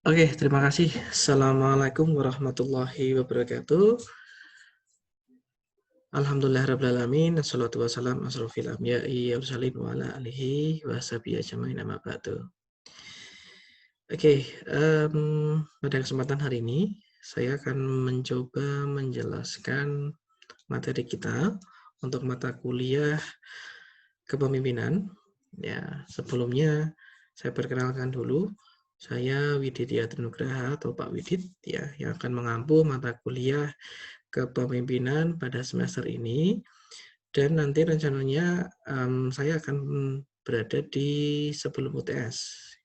Oke, terima kasih. Assalamualaikum warahmatullahi wabarakatuh. Alhamdulillahirrabbilalamin. Assalatu wassalam asrofil anbiya'i wal mursalin wa ala alihi wa sahbihi ajmain amma ba'du. Oke, pada kesempatan hari ini saya akan mencoba menjelaskan materi kita untuk mata kuliah kepemimpinan. Ya, sebelumnya saya perkenalkan dulu. Saya Widit Nugraha atau Pak Widit ya, yang akan mengampu mata kuliah kepemimpinan pada semester ini, dan nanti rencananya saya akan berada di sebelum UTS.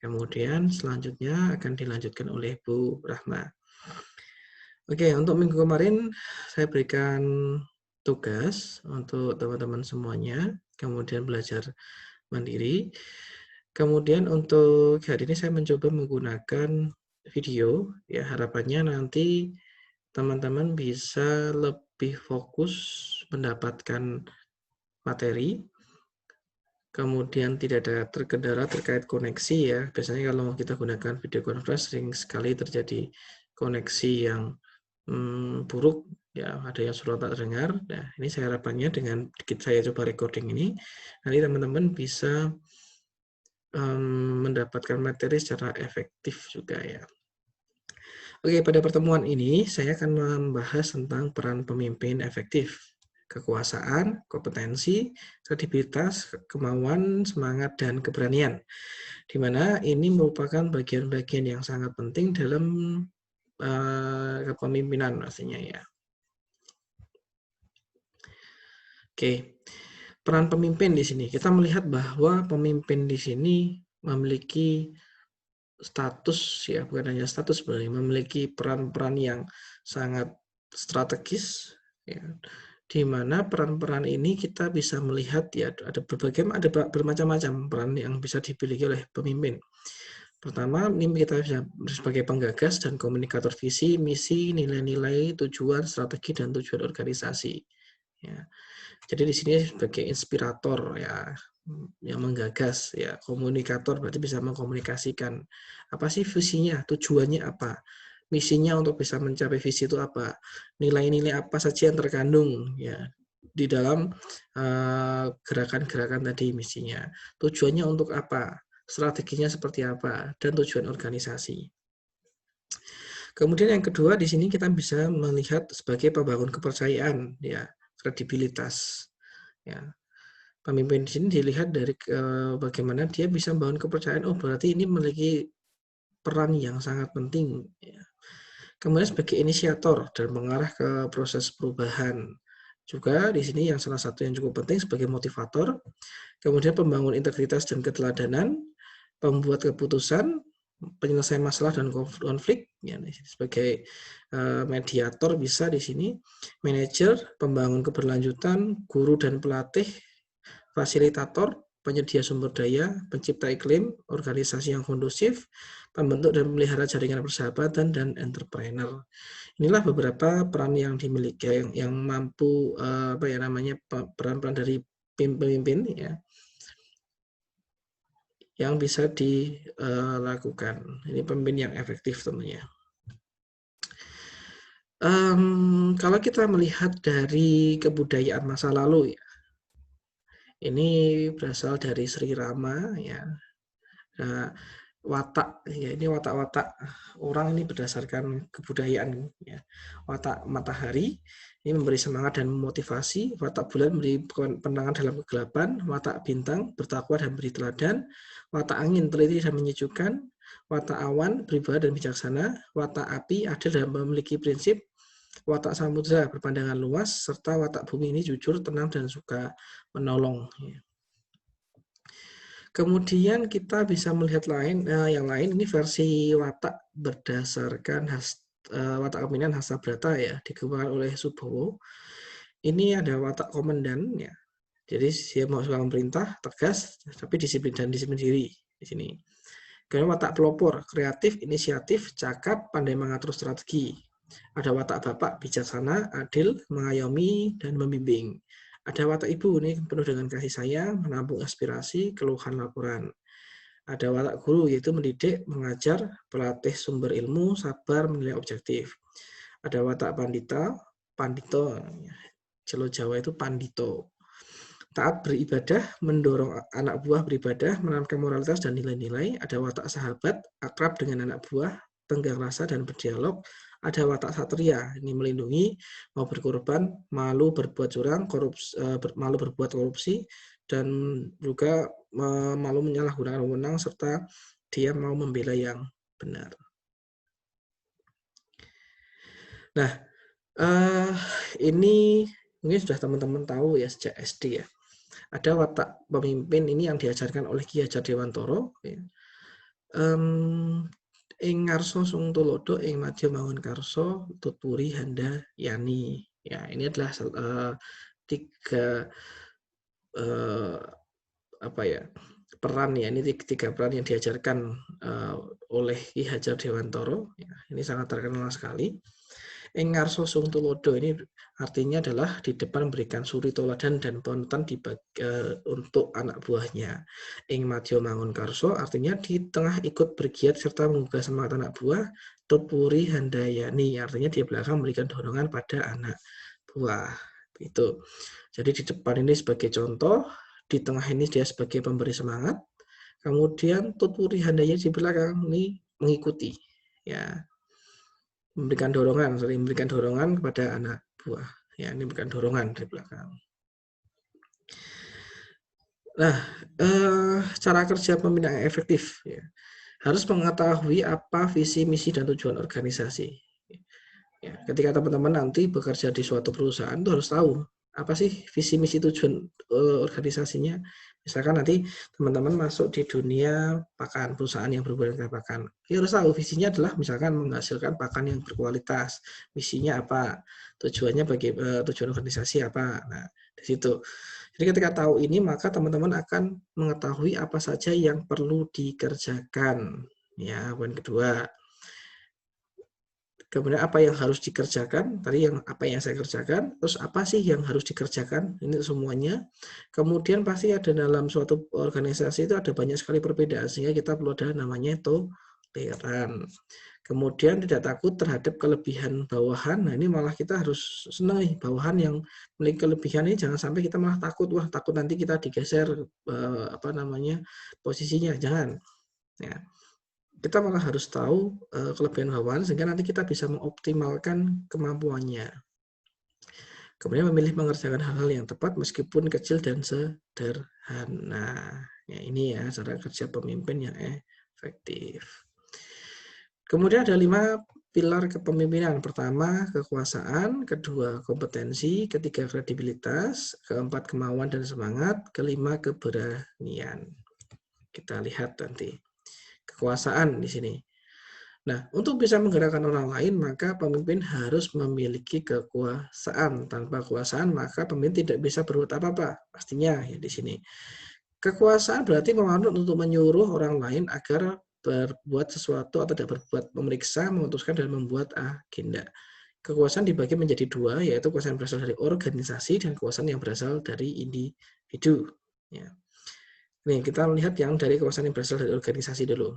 Kemudian selanjutnya akan dilanjutkan oleh Bu Rahma. Oke, untuk minggu kemarin saya berikan tugas untuk teman-teman semuanya, kemudian belajar mandiri. Kemudian untuk hari ini saya mencoba menggunakan video, ya harapannya nanti teman-teman bisa lebih fokus mendapatkan materi, kemudian tidak ada terkendala terkait koneksi ya. Biasanya kalau kita gunakan video conference sering sekali terjadi koneksi yang buruk, ya ada yang suara tak terdengar. Nah, ini saya harapannya dengan saya coba recording ini, nanti teman-teman bisa mendapatkan materi secara efektif juga ya. Oke, pada pertemuan ini saya akan membahas tentang peran pemimpin efektif, kekuasaan, kompetensi, kredibilitas, kemauan, semangat, dan keberanian. Di mana ini merupakan bagian-bagian yang sangat penting dalam kepemimpinan pastinya ya. Oke, peran pemimpin di sini. Kita melihat bahwa pemimpin di sini memiliki status ya, bukan hanya status sebenarnya, memiliki peran-peran yang sangat strategis ya, di mana peran-peran ini kita bisa melihat ya ada bermacam-macam peran yang bisa dimiliki oleh pemimpin. Pertama, ini kita bisa sebagai penggagas dan komunikator visi, misi, nilai-nilai, tujuan, strategi, dan tujuan organisasi ya. Jadi di sini sebagai inspirator ya, yang menggagas ya, komunikator berarti bisa mengkomunikasikan apa sih visinya, tujuannya apa, misinya untuk bisa mencapai visi itu apa, nilai-nilai apa saja yang terkandung ya di dalam gerakan-gerakan tadi, misinya, tujuannya untuk apa, strateginya seperti apa, dan tujuan organisasi. Kemudian yang kedua di sini kita bisa melihat sebagai pembangun kepercayaan ya, kredibilitas ya. Pemimpin di sini dilihat dari bagaimana dia bisa membangun kepercayaan, oh berarti ini memiliki peran yang sangat penting ya. Kemudian sebagai inisiator dan mengarah ke proses perubahan. Juga di sini yang salah satu yang cukup penting sebagai motivator. Kemudian pembangun integritas dan keteladanan, pembuat keputusan, penyelesaian masalah dan konflik ya, sebagai mediator bisa di sini, manajer, pembangun keberlanjutan, guru dan pelatih, fasilitator, penyedia sumber daya, pencipta iklim, organisasi yang kondusif, pembentuk dan memelihara jaringan persahabatan, dan entrepreneur. Inilah beberapa peran yang dimiliki yang mampu peran-peran dari pemimpin ya, yang bisa dilakukan. Ini pemimpin yang efektif tentunya. Kalau kita melihat dari kebudayaan masa lalu ya, ini berasal dari Sri Rama ya. Nah, watak ya, ini watak-watak orang ini berdasarkan kebudayaan ya. Watak matahari ini memberi semangat dan memotivasi, watak bulan memberi pandangan dalam kegelapan, watak bintang bertakwa dan beri teladan, watak angin teliti dan menyejukkan, watak awan beribadah dan bijaksana, watak api adil dan memiliki prinsip, watak samudra berpandangan luas, serta watak bumi ini jujur, tenang, dan suka menolong ya. Kemudian kita bisa melihat yang lain, ini versi watak berdasarkan watak kepemimpinan Hastabrata ya, dikembangkan oleh Subowo. Ini ada watak komandan ya. Jadi dia mau suka memerintah, tegas, tapi disiplin diri di sini. Kemudian watak pelopor, kreatif, inisiatif, cakap, pandai mengatur strategi. Ada watak bapak, bijaksana, adil, mengayomi, dan membimbing. Ada watak ibu, ini penuh dengan kasih sayang, menampung aspirasi, keluhan, laporan. Ada watak guru, yaitu mendidik, mengajar, pelatih sumber ilmu, sabar, menilai objektif. Ada watak pandita, pandito, Jawa Jawa itu pandito. Taat beribadah, mendorong anak buah beribadah, menanamkan moralitas dan nilai-nilai. Ada watak sahabat, akrab dengan anak buah, tenggang rasa dan berdialog. Ada watak satria, ini melindungi, mau berkorban, malu berbuat curang, malu berbuat korupsi, dan juga malu menyalahgunakan wewenang, serta dia mau membela yang benar. Nah, ini mungkin sudah teman-teman tahu ya sejak SD ya. Ada watak pemimpin ini yang diajarkan oleh Ki Hajar Dewantara. Ya. Ing ngarsa sung tulodo, ing madya mangun karso, tuturi handa yani. Ya, ini adalah tiga peran ya. Ini tiga peran yang diajarkan oleh Ki Hajar Dewantara. Ya, ini sangat terkenal sekali. Ing ngarsa sung tulodo ini artinya adalah di depan memberikan suri toladan dan panutan untuk anak buahnya. Ing madya mangun karso artinya di tengah ikut bergiat serta menggugah semangat anak buah. Tutpuri handayani artinya di belakang memberikan dorongan pada anak buah. Itu. Jadi di depan ini sebagai contoh, di tengah ini dia sebagai pemberi semangat. Kemudian tutpuri handayani di belakang ini mengikuti. Ya, memberikan dorongan kepada anak buah. Ya, ini bukan dorongan dari belakang. Nah, cara kerja pembinaan yang efektif ya. Harus mengetahui apa visi, misi, dan tujuan organisasi. Ya, ketika teman-teman nanti bekerja di suatu perusahaan itu harus tahu apa sih visi, misi, tujuan organisasinya. Misalkan nanti teman-teman masuk di dunia pakan, perusahaan yang berhubungan dengan pakan. Ya harus tahu visinya adalah misalkan menghasilkan pakan yang berkualitas. Misinya apa? Tujuannya tujuan organisasi apa? Nah, di situ. Jadi ketika tahu ini maka teman-teman akan mengetahui apa saja yang perlu dikerjakan. Ya, poin kedua. Kemudian apa yang harus dikerjakan, tadi apa yang saya kerjakan, terus apa sih yang harus dikerjakan, ini semuanya. Kemudian pasti ada dalam suatu organisasi itu ada banyak sekali perbedaan, sehingga kita perlu ada namanya toleran. Kemudian tidak takut terhadap kelebihan bawahan, nah ini malah kita harus senang nih, bawahan yang memiliki kelebihan ini jangan sampai kita malah takut, wah takut nanti kita digeser posisinya, jangan. Ya. Kita malah harus tahu kelebihan bawahan sehingga nanti kita bisa mengoptimalkan kemampuannya. Kemudian memilih mengerjakan hal-hal yang tepat meskipun kecil dan sederhana. Ya, ini ya cara kerja pemimpin yang efektif. Kemudian ada 5 pilar kepemimpinan. Pertama, kekuasaan. Kedua, kompetensi. Ketiga, kredibilitas. Keempat, kemauan dan semangat. Kelima, keberanian. Kita lihat nanti. Kekuasaan di sini. Nah, untuk bisa menggerakkan orang lain, maka pemimpin harus memiliki kekuasaan. Tanpa kekuasaan, maka pemimpin tidak bisa berbuat apa-apa. Pastinya ya di sini. Kekuasaan berarti memanut untuk menyuruh orang lain agar berbuat sesuatu atau tidak berbuat, memeriksa, memutuskan, dan membuat agenda. Kekuasaan dibagi menjadi 2, yaitu kekuasaan yang berasal dari organisasi dan kekuasaan yang berasal dari individu. Ya. Nih, kita melihat yang dari kekuasaan yang berasal dari organisasi dulu.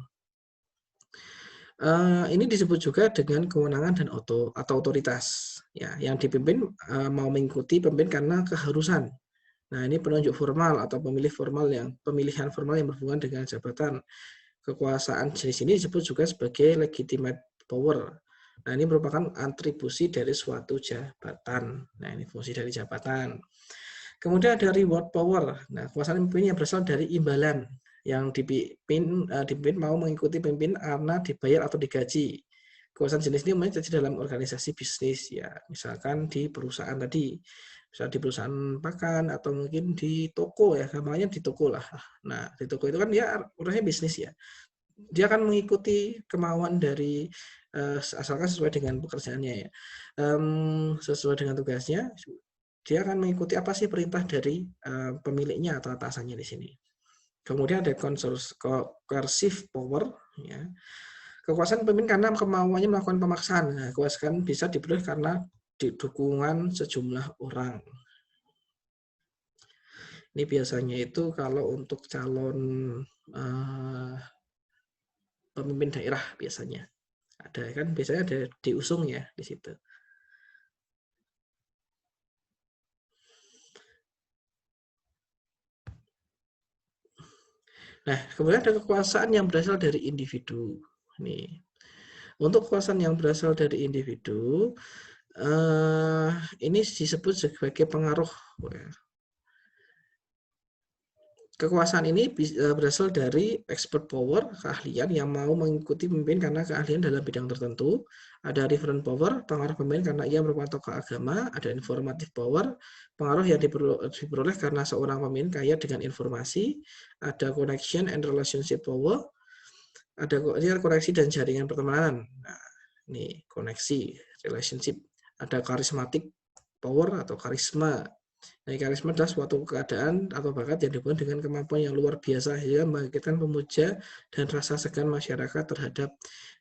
Ini disebut juga dengan kewenangan dan atau otoritas. Ya, yang dipimpin mau mengikuti pemimpin karena keharusan. Nah, ini penunjuk formal atau pemilihan formal yang berhubungan dengan jabatan. Kekuasaan jenis ini disebut juga sebagai legitimate power. Nah, ini merupakan atribusi dari suatu jabatan. Nah, ini fungsi dari jabatan. Kemudian ada reward power. Nah, kekuasaan pemimpin yang berasal dari imbalan. Yang dipimpin mau mengikuti pemimpin karena dibayar atau digaji. Kekuasaan jenis ini umumnya terjadi dalam organisasi bisnis. Ya, misalkan di perusahaan tadi. Misal di perusahaan pakan atau mungkin di toko ya. Gampangnya di toko lah. Nah, di toko itu kan dia urusnya bisnis ya. Dia akan mengikuti kemauan dari asalkan sesuai dengan pekerjaannya ya. Sesuai dengan tugasnya, dia akan mengikuti apa sih perintah dari pemiliknya atau atasannya di sini. Kemudian ada coercive power, ya. Kekuasaan pemimpin karena kemauannya melakukan pemaksaan. Nah, kekuasaan bisa diperoleh karena dukungan sejumlah orang. Ini biasanya itu kalau untuk calon pemimpin daerah biasanya. Ada kan biasanya ada diusung ya di situ. Nah, kemudian ada kekuasaan yang berasal dari individu. Nih, untuk kekuasaan yang berasal dari individu, ini disebut sebagai pengaruh. Kekuasaan ini berasal dari expert power, keahlian yang mau mengikuti pemimpin karena keahlian dalam bidang tertentu. Ada referent power, pengaruh pemimpin karena ia merupakan tokoh agama. Ada informative power, pengaruh yang diperoleh karena seorang pemimpin kaya dengan informasi. Ada connection and relationship power, ada koneksi dan jaringan pertemanan. Nah, ini koneksi, relationship. Ada charismatic power atau karisma. Nah, karisma adalah suatu keadaan atau bakat yang dihubungkan dengan kemampuan yang luar biasa hingga membangkitkan pemuja dan rasa segan masyarakat terhadap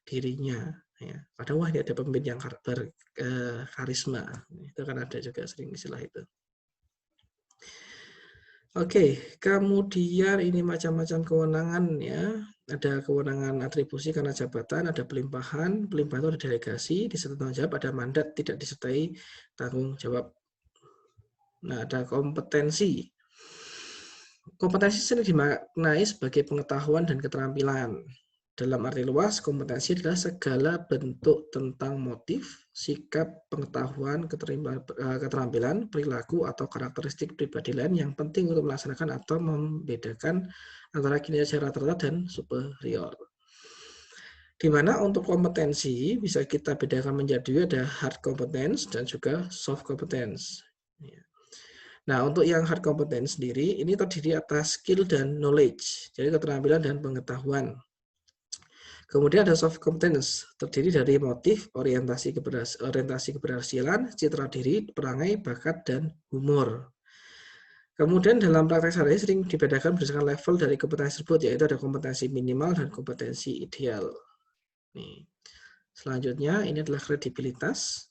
dirinya. Ya, kadang wah ini ada pemimpin yang berkarisma. Itu kan ada juga sering istilah itu. Oke, kemudian ini macam-macam kewenangan ya. Ada kewenangan atribusi karena jabatan, ada pelimpahan itu ada delegasi, disertai tanggung jawab, ada mandat tidak disertai tanggung jawab. Nah, ada kompetensi. Kompetensi sering dimaknai sebagai pengetahuan dan keterampilan. Dalam arti luas, kompetensi adalah segala bentuk tentang motif, sikap, pengetahuan, keterampilan, perilaku, atau karakteristik pribadi lain yang penting untuk melaksanakan atau membedakan antara kinerja rata-rata dan superior. Di mana untuk kompetensi bisa kita bedakan menjadi ada hard competence dan juga soft competence. Nah, untuk yang hard competence sendiri, ini terdiri atas skill dan knowledge, jadi keterampilan dan pengetahuan. Kemudian ada soft competence, terdiri dari motif, orientasi keberhasilan, citra diri, perangai, bakat, dan humor. Kemudian dalam praktek sehari sering dibedakan berdasarkan level dari kompetensi tersebut, yaitu ada kompetensi minimal dan kompetensi ideal. Nih. Selanjutnya, ini adalah kredibilitas.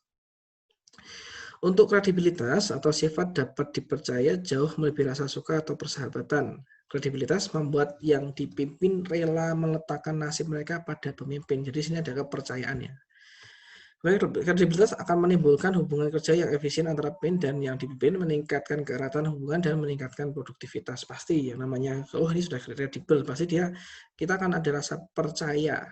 Untuk kredibilitas atau sifat dapat dipercaya jauh melebihi rasa suka atau persahabatan. Kredibilitas membuat yang dipimpin rela meletakkan nasib mereka pada pemimpin. Jadi sini ada kepercayaannya. Kredibilitas akan menimbulkan hubungan kerja yang efisien antara pemimpin dan yang dipimpin, meningkatkan keeratan hubungan dan meningkatkan produktivitas. Pasti yang namanya, oh ini sudah kredibel, pasti kita akan ada rasa percaya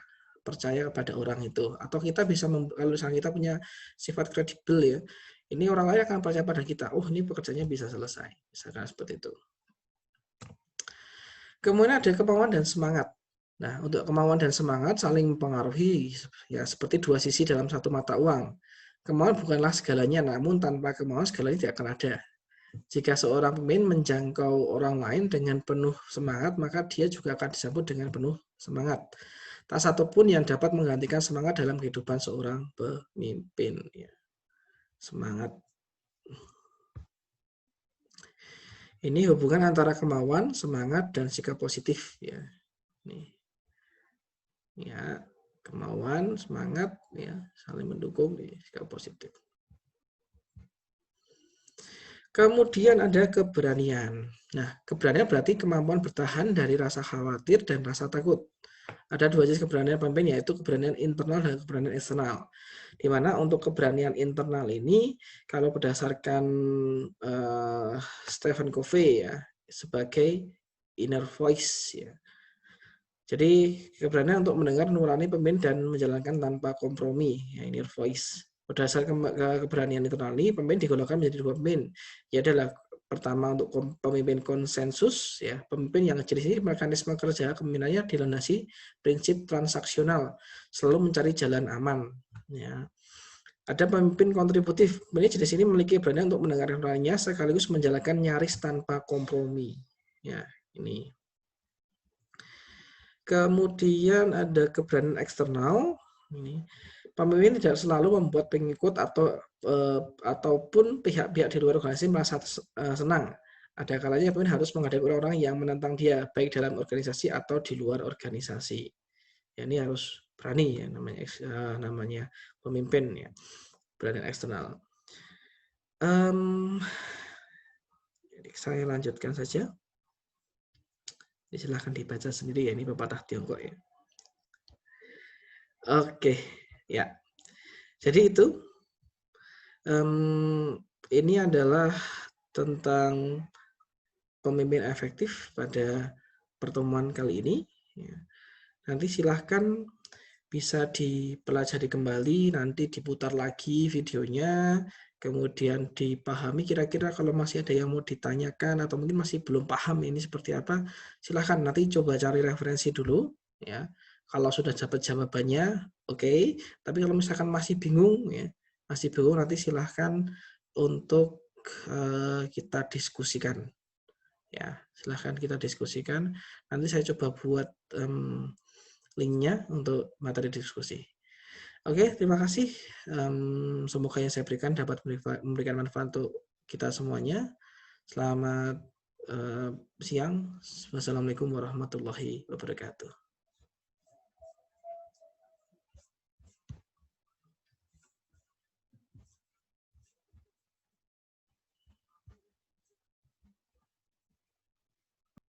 kepada orang itu. Atau kita bisa, kalau misalnya kita punya sifat kredibel ya, ini orang lain akan percaya pada kita, oh ini pekerjaannya bisa selesai, misalkan seperti itu. Kemudian ada kemauan dan semangat. Nah, untuk kemauan dan semangat saling mempengaruhi, ya seperti dua sisi dalam satu mata uang. Kemauan bukanlah segalanya, namun tanpa kemauan segalanya tidak akan ada. Jika seorang pemimpin menjangkau orang lain dengan penuh semangat, maka dia juga akan disambut dengan penuh semangat. Tak satu pun yang dapat menggantikan semangat dalam kehidupan seorang pemimpin. Semangat. Ini hubungan antara kemauan, semangat, dan sikap positif. Ya, nih. Ya, kemauan, semangat, ya, saling mendukung, sikap positif. Kemudian ada keberanian. Nah, keberanian berarti kemampuan bertahan dari rasa khawatir dan rasa takut. Ada dua jenis keberanian pemimpin, yaitu keberanian internal dan keberanian eksternal. Di mana untuk keberanian internal ini, kalau berdasarkan Stephen Covey ya, sebagai inner voice ya. Jadi keberanian untuk mendengar nurani pemimpin dan menjalankan tanpa kompromi, ya, inner voice. Berdasarkan keberanian internal ini, pemimpin digolongkan menjadi dua pemimpin. Ya adalah pertama untuk pemimpin konsensus, ya pemimpin yang jenis ini mekanisme kerja kepemimpinannya dilandasi prinsip transaksional, selalu mencari jalan aman. Ya. Ada pemimpin kontributif, ini jenis ini memiliki keberanian untuk mendengarkan nuraninya sekaligus menjalankan nyaris tanpa kompromi. Ya, ini. Kemudian ada keberanian eksternal. Ini pemimpin tidak selalu membuat pengikut ataupun pihak-pihak di luar organisasi merasa senang. Ada kalanya pemimpin harus menghadapi orang-orang yang menentang dia, baik dalam organisasi atau di luar organisasi. Ya, ini harus berani ya namanya pemimpin ya, keberanian eksternal. Jadi saya lanjutkan saja. Silahkan dibaca sendiri ya, ini pepatah Tiongkok ya. Oke, ya. Jadi itu ini adalah tentang pemimpin efektif pada pertemuan kali ini. Nanti silahkan bisa dipelajari kembali, nanti diputar lagi videonya, kemudian dipahami kira-kira kalau masih ada yang mau ditanyakan atau mungkin masih belum paham ini seperti apa, silahkan nanti coba cari referensi dulu ya. Kalau sudah dapat jawabannya, oke. Tapi kalau misalkan masih bingung ya, nanti silahkan untuk kita diskusikan ya. Silahkan kita diskusikan. Nanti saya coba buat linknya untuk materi diskusi. Oke, terima kasih. Semoga yang saya berikan dapat memberikan manfaat untuk kita semuanya. Selamat siang. Wassalamualaikum warahmatullahi wabarakatuh.